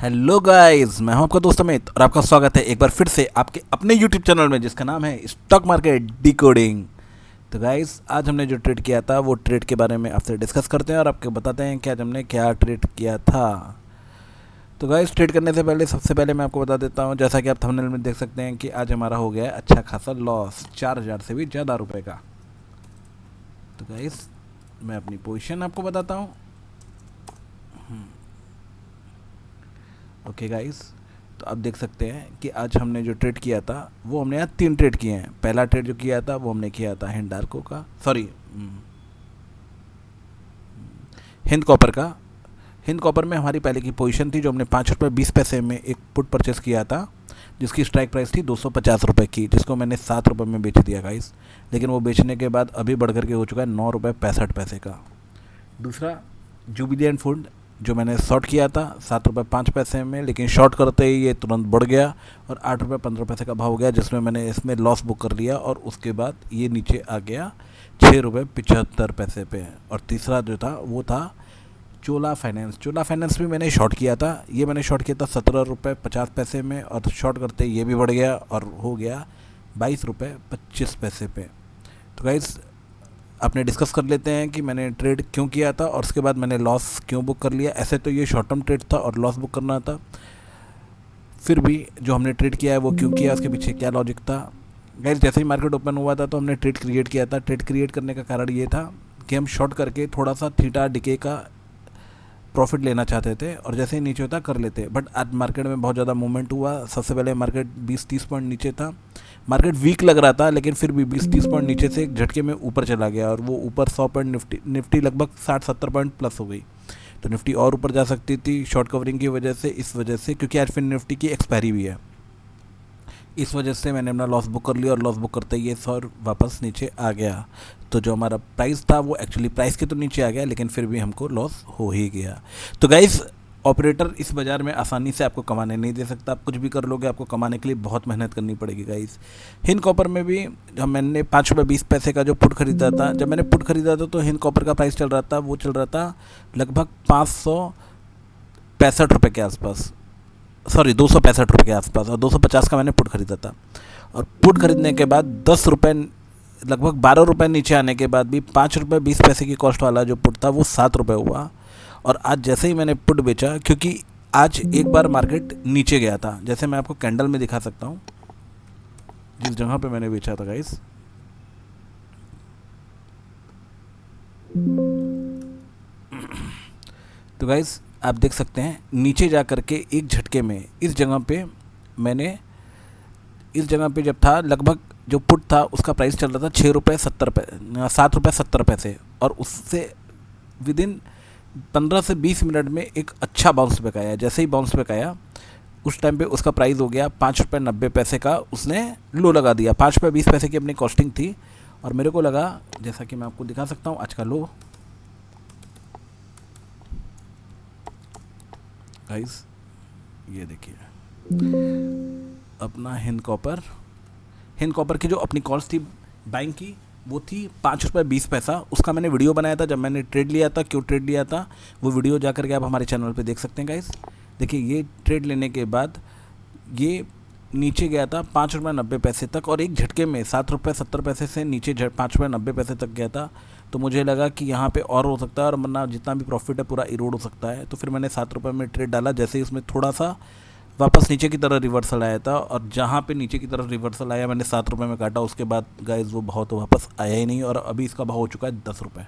Hello guys, मैं हूं आपका दोस्त अमित और आपका स्वागत है एक बार फिर से आपके अपने यूट्यूब चैनल में जिसका नाम है स्टॉक मार्केट डिकोडिंग। तो गाइस, आज हमने जो ट्रेड किया था वो ट्रेड के बारे में आपसे डिस्कस करते हैं और आपको बताते हैं कि आज हमने क्या ट्रेड किया था। तो गाइस, ट्रेड करने से पहले सबसे पहले मैं आपको बता देता हूं, जैसा कि आप थंबनेल में देख सकते हैं कि आज हमारा हो गया है अच्छा खासा लॉस, 4,000 से भी ज़्यादा रुपए का। तो गाइस, मैं अपनी पोजीशन आपको बताता हूँ। ओके गाइस, तो आप देख सकते हैं कि आज हमने जो ट्रेड किया था वो हमने आज 3 ट्रेड किए हैं। पहला ट्रेड जो किया था वो हमने किया था हिंडाल्को का, सॉरी हिंद कॉपर का। हिंद कॉपर में हमारी पहले की पोजीशन थी जो हमने 5 रुपये 20 पैसे में एक पुट परचेस किया था, जिसकी स्ट्राइक प्राइस थी 250 रुपये की, जिसको मैंने 7 रुपये में बेच दिया गाइस। लेकिन वो बेचने के बाद अभी बढ़ करके हो चुका है 9 रुपये 65 पैसे का। दूसरा जुबिलियंट फूड जो मैंने शॉर्ट किया था 7 रुपये 5 पैसे में, लेकिन शॉर्ट करते ही ये तुरंत बढ़ गया और 8 रुपये 15 पैसे का भाव हो गया, जिसमें मैंने इसमें लॉस बुक कर लिया और उसके बाद ये नीचे आ गया 6 रुपये 75 पैसे पे। और तीसरा जो था वो था चोला फाइनेंस। चोला फाइनेंस भी मैंने शॉर्ट किया था, ये मैंने शॉर्ट किया था 17 रुपये 50 पैसे में और शॉर्ट करते ये भी बढ़ गया और हो गया 22 रुपये 25 पैसे पे। तो गाइस, अपने डिस्कस कर लेते हैं कि मैंने ट्रेड क्यों किया था और उसके बाद मैंने लॉस क्यों बुक कर लिया। ऐसे तो ये शॉर्ट टर्म ट्रेड था और लॉस बुक करना था, फिर भी जो हमने ट्रेड किया है वो क्यों किया, उसके पीछे क्या लॉजिक था। गाइस, जैसे ही मार्केट ओपन हुआ था तो हमने ट्रेड क्रिएट किया था। ट्रेड क्रिएट करने का कारण ये था कि हम शॉर्ट करके थोड़ा सा थीटा डिके का प्रॉफिट लेना चाहते थे और जैसे ही नीचे होता कर लेते। बट आज मार्केट में बहुत ज़्यादा मूवमेंट हुआ। सबसे पहले मार्केट 20-30 पॉइंट नीचे था। मार्केट वीक लग रहा था, लेकिन फिर भी 20-30 पॉइंट नीचे से एक झटके में ऊपर चला गया और वो ऊपर 100 पॉइंट निफ्टी लगभग 60-70 पॉइंट प्लस हो गई। तो निफ्टी और ऊपर जा सकती थी शॉर्ट कवरिंग की वजह से, इस वजह से, क्योंकि आज फिर निफ्टी की एक्सपायरी भी है। इस वजह से मैंने अपना लॉस बुक कर लिया और लॉस बुक करते ही ये 100 वापस नीचे आ गया। तो जो हमारा प्राइस था वो एक्चुअली प्राइस के तो नीचे आ गया, लेकिन फिर भी हमको लॉस हो ही गया। तो गाइस, ऑपरेटर इस बाज़ार में आसानी से आपको कमाने नहीं दे सकता। आप कुछ भी कर लोगे, आपको कमाने के लिए बहुत मेहनत करनी पड़ेगी गाइस। हिंद कॉपर में भी जब मैंने 5 रुपये 20 पैसे का जो पुट खरीदा था, जब मैंने पुट खरीदा था तो हिंद कॉपर का प्राइस चल रहा था, वो चल रहा था लगभग 565 रुपये के आसपास, सॉरी 265 रुपये के आसपास, और 250 का मैंने पुट खरीदा था। और पुट खरीदने के बाद 10 रुपये, लगभग 12 रुपये नीचे आने के बाद भी 5 रुपये 20 पैसे की कॉस्ट वाला जो पुट था वो 7 रुपये हुआ। और आज जैसे ही मैंने पुट बेचा, क्योंकि आज एक बार मार्केट नीचे गया था, जैसे मैं आपको कैंडल में दिखा सकता हूँ जिस जगह पे मैंने बेचा था गाइस। तो गाइस, आप देख सकते हैं नीचे जा कर के एक झटके में इस जगह पे मैंने, इस जगह पे जब था लगभग जो पुट था उसका प्राइस चल रहा था 7 रुपये 70 पैसे, और उससे विद इन 15 से 20 मिनट में एक अच्छा बाउंस बैक आया। जैसे ही बाउंस बैक आया उस टाइम पे उसका प्राइस हो गया 5 रुपये 90 पैसे का, उसने लो लगा दिया। 5 रुपये 20 पैसे की अपनी कॉस्टिंग थी और मेरे को लगा, जैसा कि मैं आपको दिखा सकता हूँ आज का लो गाइस, ये देखिए अपना हिंद कॉपर की जो अपनी कॉस्ट थी बाइंग की वो थी 5 रुपये 20 पैसा। उसका मैंने वीडियो बनाया था जब मैंने ट्रेड लिया था, क्यों ट्रेड लिया था, वो वीडियो जा करके आप हमारे चैनल पे देख सकते हैं गाइस। देखिए, ये ट्रेड लेने के बाद ये नीचे गया था 5 रुपये 90 पैसे तक और एक झटके में 7 रुपये 70 पैसे से नीचे 5 रुपये 90 पैसे तक गया था। तो मुझे लगा कि यहाँ पे और हो सकता है और वरना जितना भी प्रॉफिट है पूरा इरोड हो सकता है। तो फिर मैंने 7 रुपये में ट्रेड डाला। जैसे ही उसमें थोड़ा सा वापस नीचे की तरह रिवर्सल आया था और जहाँ पे नीचे की तरफ रिवर्सल आया मैंने 7 रुपये में काटा। उसके बाद गाइस वो भाव तो वापस आया ही नहीं और अभी इसका भाव हो चुका है 10 रुपये।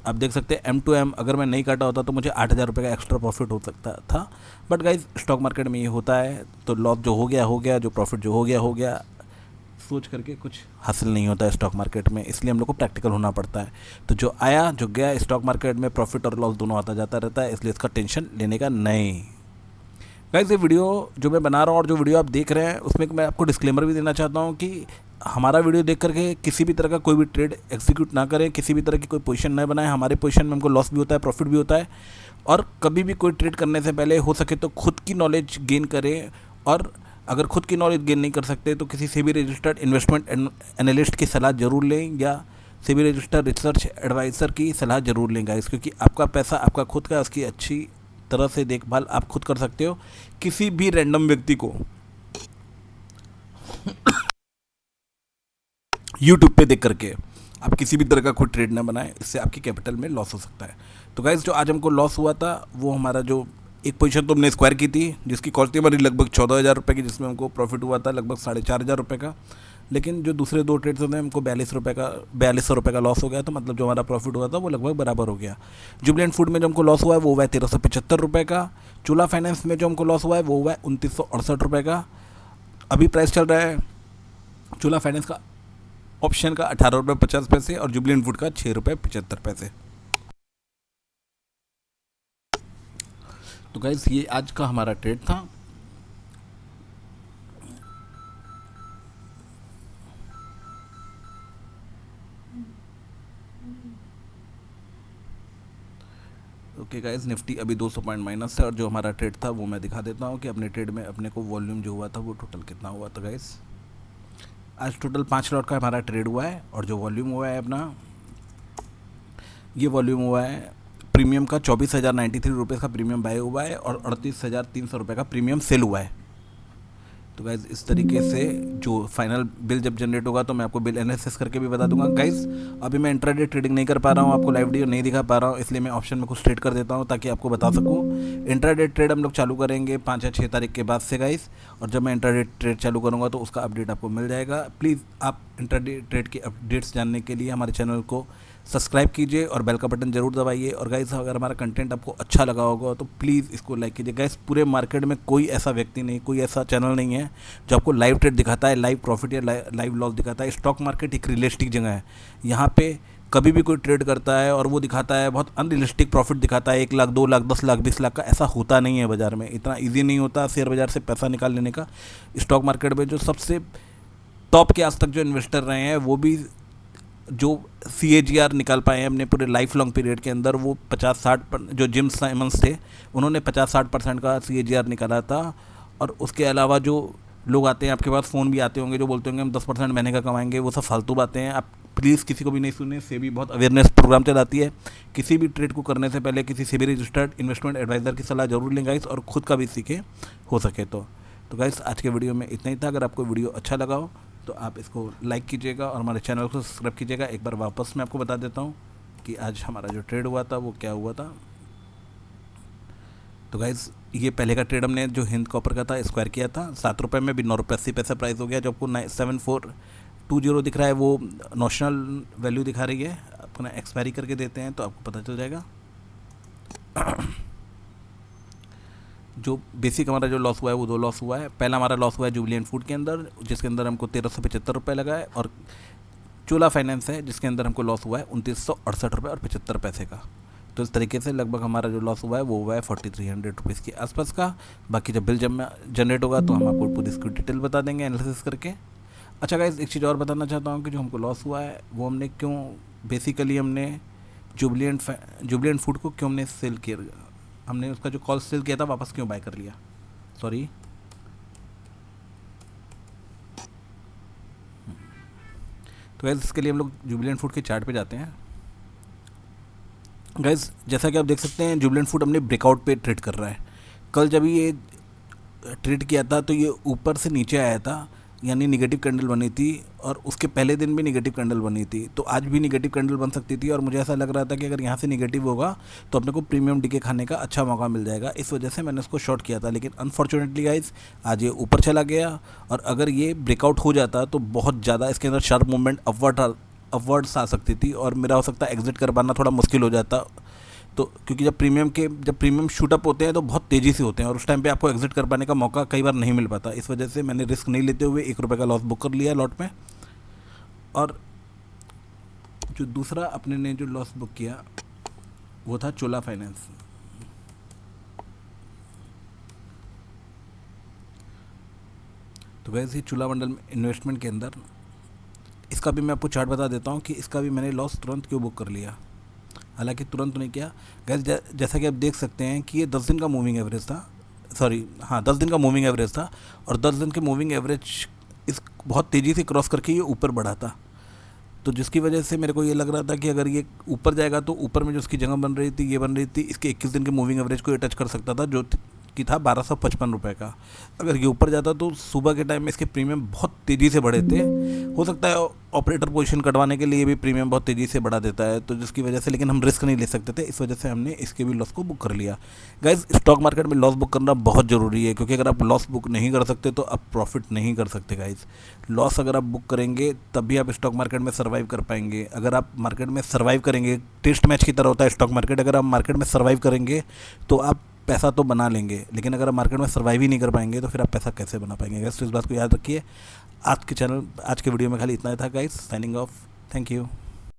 आप देख सकते हैं M2M अगर मैं नहीं काटा होता तो मुझे 8,000 रुपये का एक्स्ट्रा प्रॉफिट हो सकता था। बट गाइस, स्टॉक मार्केट में ये होता है, तो लॉस जो हो गया हो गया, जो प्रॉफिट जो हो गया। सोच करके कुछ हासिल नहीं होता है स्टॉक मार्केट में, इसलिए हम लोग को प्रैक्टिकल होना पड़ता है। तो जो आया जो गया, स्टॉक मार्केट में प्रॉफिट और लॉस दोनों आता जाता रहता है, इसलिए इसका टेंशन लेने का नहीं। गाइस, ये वीडियो जो मैं बना रहा हूँ और जो वीडियो आप देख रहे हैं उसमें मैं आपको डिस्क्लेमर भी देना चाहता हूँ कि हमारा वीडियो देख करके किसी भी तरह का कोई भी ट्रेड एग्जीक्यूट ना करें, किसी भी तरह की कोई पोजीशन न बनाएं। हमारे पोजीशन में हमको लॉस भी होता है, प्रॉफिट भी होता है। और कभी भी कोई ट्रेड करने से पहले हो सके तो खुद की नॉलेज गेन करें, और अगर खुद की नॉलेज गेन नहीं कर सकते तो किसी सेबी रजिस्टर्ड इन्वेस्टमेंट एनालिस्ट की सलाह ज़रूर लें या सेबी रजिस्टर्ड रिसर्च एडवाइज़र की सलाह ज़रूर लें गाइस, क्योंकि आपका पैसा आपका खुद का, उसकी अच्छी तरह से देखभाल आप खुद कर सकते हो। किसी भी रैंडम व्यक्ति को यूट्यूब पे देख करके आप किसी भी तरह का कोई ट्रेड ना बनाएं, इससे आपकी कैपिटल में लॉस हो सकता है। तो गाइस जो आज हमको लॉस हुआ था वो हमारा जो एक पोजीशन तो हमने स्क्वायर की थी जिसकी कॉस्ट थी हमारी लगभग 14,000 रुपये की, जिसमें हमको प्रॉफिट हुआ था लगभग 4,500 रुपये का। लेकिन जो दूसरे दो ट्रेड्स होते हैं हमको 4200 रुपये का लॉस हो गया, तो मतलब जो हमारा प्रॉफिट हुआ था वो लगभग बराबर हो गया। जुबलेंट फूड में जो हमको लॉस हुआ है वो हुआ है 1375 रुपये का। चोला फाइनेंस में जो हमको लॉस हुआ है वो हुआ है 2968 रुपये का। अभी प्राइस चल रहा है चोला फाइनेंस का ऑप्शन का 18 रुपये 50 पैसे और जुबलेंट फूड का 6 रुपये 75 पैसे। तो गाइस ये आज का हमारा ट्रेड था। ओके गाइस, निफ्टी अभी 200 पॉइंट माइनस है और जो हमारा ट्रेड था वो मैं दिखा देता हूँ कि अपने ट्रेड में अपने को वॉल्यूम जो हुआ था वो टोटल कितना हुआ था। गाइस आज टोटल 5 लॉट का हमारा ट्रेड हुआ है और जो वॉल्यूम हुआ है अपना, ये वॉल्यूम हुआ है प्रीमियम का 24,093 रुपये का प्रीमियम बाय हुआ है और 38,300 रुपये का प्रीमियम सेल हुआ है। तो गाइज़ इस तरीके से जो फाइनल बिल जब जनरेट होगा तो मैं आपको बिल एनालिसिस करके भी बता दूंगा। गाइज़ अभी मैं इंट्राडे ट्रेडिंग नहीं कर पा रहा हूँ, आपको लाइव वीडियो नहीं दिखा पा रहा हूँ, इसलिए मैं ऑप्शन में कुछ ट्रेड कर देता हूँ ताकि आपको बता सकूँ। इंट्राडे ट्रेड हम लोग चालू करेंगे 5 या 6 तारीख के बाद से गाइज़, और जब मैं इंट्राडे ट्रेड चालू करूँगा तो उसका अपडेट आपको मिल जाएगा। प्लीज़ आप इंट्राडे ट्रेड के अपडेट्स जानने के लिए हमारे चैनल को सब्सक्राइब कीजिए और बेल का बटन ज़रूर दबाइए। और गाइस अगर हमारा कंटेंट आपको अच्छा लगा होगा तो प्लीज़ इसको लाइक कीजिए। गाइस पूरे मार्केट में कोई ऐसा व्यक्ति नहीं, कोई ऐसा चैनल नहीं है जो आपको लाइव ट्रेड दिखाता है, लाइव प्रॉफिट या लाइव लॉस दिखाता है। स्टॉक मार्केट एक रियलिस्टिक जगह है, यहाँ पे कभी भी कोई ट्रेड करता है और वो दिखाता है बहुत अनरियलिस्टिक प्रॉफिट दिखाता है, 1 लाख 2 लाख 10 लाख 20 लाख का, ऐसा होता नहीं है बाज़ार में। इतना ईजी नहीं होता शेयर बाज़ार से पैसा निकाल लेने का। स्टॉक मार्केट में जो सबसे टॉप के आज तक जो इन्वेस्टर रहे हैं वो भी जो CAGR निकाल पाए हैं अपने पूरे लाइफ लॉन्ग पीरियड के अंदर, वो 50-60 जो जिम साइमंस थे उन्होंने 50-60% का CAGR निकाला था। और उसके अलावा जो लोग आते हैं आपके पास, फ़ोन भी आते होंगे जो बोलते होंगे हम 10% महीने का कमाएंगे, वो सब फालतू बातें हैं। आप प्लीज़ किसी को भी नहीं सुने। सेबी बहुत अवेयरनेस प्रोग्राम चलाती है, किसी भी ट्रेड को करने से पहले किसी सेबी रजिस्टर्ड इन्वेस्टमेंट एडवाइज़र की सलाह जरूर लें गाइस, और ख़ुद का भी सीखें हो सके तो। गाइस आज के वीडियो में इतना ही था। अगर आपको वीडियो अच्छा लगा हो तो आप इसको लाइक कीजिएगा और हमारे चैनल को सब्सक्राइब कीजिएगा। एक बार वापस मैं आपको बता देता हूँ कि आज हमारा जो ट्रेड हुआ था वो क्या हुआ था। तो गाइज़ ये पहले का ट्रेड हमने जो हिंद कॉपर का था स्क्वायर किया था 7 रुपये में, भी 9 रुपये 80 पैसा प्राइस हो गया। जो आपको 7420 दिख रहा है वो नोशनल वैल्यू दिखा रही है। अपना एक्सपायरी करके देते हैं तो आपको पता चल जाएगा। जो बेसिक हमारा जो लॉस हुआ है वो 2 लॉस हुआ है। पहला हमारा लॉस हुआ है जुबलेंट फूड के अंदर, जिसके अंदर हमको 1375 रुपये लगा है, और चोला फाइनेंस है जिसके अंदर हमको लॉस हुआ है 2968 रुपये और 75 पैसे का। तो इस तरीके से लगभग हमारा जो लॉस हुआ है वो हुआ है 4300 रुपीज़ के आसपास का। बाकी जब बिल जनरेट होगा तो हम आपको पूरी इसकी डिटेल बता देंगे एनालिसिस करके। अच्छा गाइस एक चीज़ और बताना चाहता हूँ कि जो हमको लॉस हुआ है वो हमने क्यों, बेसिकली हमने जुबलेंट फूड को क्यों हमने सेल किया, हमने उसका जो कॉल सेल किया था वापस क्यों बाय कर लिया, सॉरी। तो गाइस इसके लिए हम लोग जुबलेंट फूड के चार्ट पे जाते हैं। गाइस जैसा कि आप देख सकते हैं जुबलेंट फूड हमने ब्रेकआउट पे ट्रेड कर रहा है। कल जब ये ट्रेड किया था तो ये ऊपर से नीचे आया था, यानी निगेटिव कैंडल बनी थी, और उसके पहले दिन भी निगेटिव कैंडल बनी थी। तो आज भी निगेटिव कैंडल बन सकती थी और मुझे ऐसा लग रहा था कि अगर यहाँ से निगेटिव होगा तो अपने को प्रीमियम डीके खाने का अच्छा मौका मिल जाएगा। इस वजह से मैंने उसको शॉर्ट किया था। लेकिन अनफॉर्चुनेटली गाइस आज ये ऊपर चला गया, और अगर ये ब्रेकआउट हो जाता तो बहुत ज़्यादा इसके अंदर शार्प मूवमेंट अपवर्ड्स आ सकती थी और मेरा हो सकता है एग्जिट कर पाना थोड़ा मुश्किल हो जाता। तो क्योंकि जब प्रीमियम शूटअप होते हैं तो बहुत तेज़ी से होते हैं और उस टाइम पे आपको एग्जिट कर पाने का मौका कई बार नहीं मिल पाता। इस वजह से मैंने रिस्क नहीं लेते हुए 1 रुपये का लॉस बुक कर लिया लॉट में। और जो दूसरा अपने ने जो लॉस बुक किया वो था चोला फाइनेंस। तो वैसे ही चोला मंडल इन्वेस्टमेंट के अंदर इसका भी मैं आपको चार्ट बता देता हूँ कि इसका भी मैंने लॉस तुरंत क्यों बुक कर लिया। हालांकि तुरंत नहीं किया गैस, जैसा कि आप देख सकते हैं कि ये 10 दिन का मूविंग एवरेज था, 10 दिन का मूविंग एवरेज था, और 10 दिन के मूविंग एवरेज इस बहुत तेज़ी से क्रॉस करके ये ऊपर बढ़ा था। तो जिसकी वजह से मेरे को ये लग रहा था कि अगर ये ऊपर जाएगा तो ऊपर में जो उसकी जगह बन रही थी, ये बन रही थी, इसके 21 दिन के मूविंग एवरेज को ये टच कर सकता था, जो कि था 1255 रुपये का। अगर ये ऊपर जाता तो सुबह के टाइम में इसके प्रीमियम बहुत तेज़ी से बढ़े थे। हो सकता है ऑपरेटर पोजीशन कटवाने के लिए भी प्रीमियम बहुत तेज़ी से बढ़ा देता है, तो जिसकी वजह से, लेकिन हम रिस्क नहीं ले सकते थे, इस वजह से हमने इसके भी लॉस को बुक कर लिया। गाइज, स्टॉक मार्केट में लॉस बुक करना बहुत ज़रूरी है, क्योंकि अगर आप लॉस बुक नहीं कर सकते तो आप प्रॉफिट नहीं कर सकते। गाइज, लॉस अगर आप बुक करेंगे तभी आप स्टॉक मार्केट में सर्वाइव कर पाएंगे। अगर आप मार्केट में सर्वाइव करेंगे, टेस्ट मैच की तरह होता है स्टॉक मार्केट, अगर आप मार्केट में सर्वाइव करेंगे तो आप पैसा तो बना लेंगे, लेकिन अगर आप मार्केट में सर्वाइव ही नहीं कर पाएंगे तो फिर आप पैसा कैसे बना पाएंगे। गाइस, तो इस बात को याद रखिए। आज के वीडियो में खाली इतना ही था guys. Signing off. Thank you.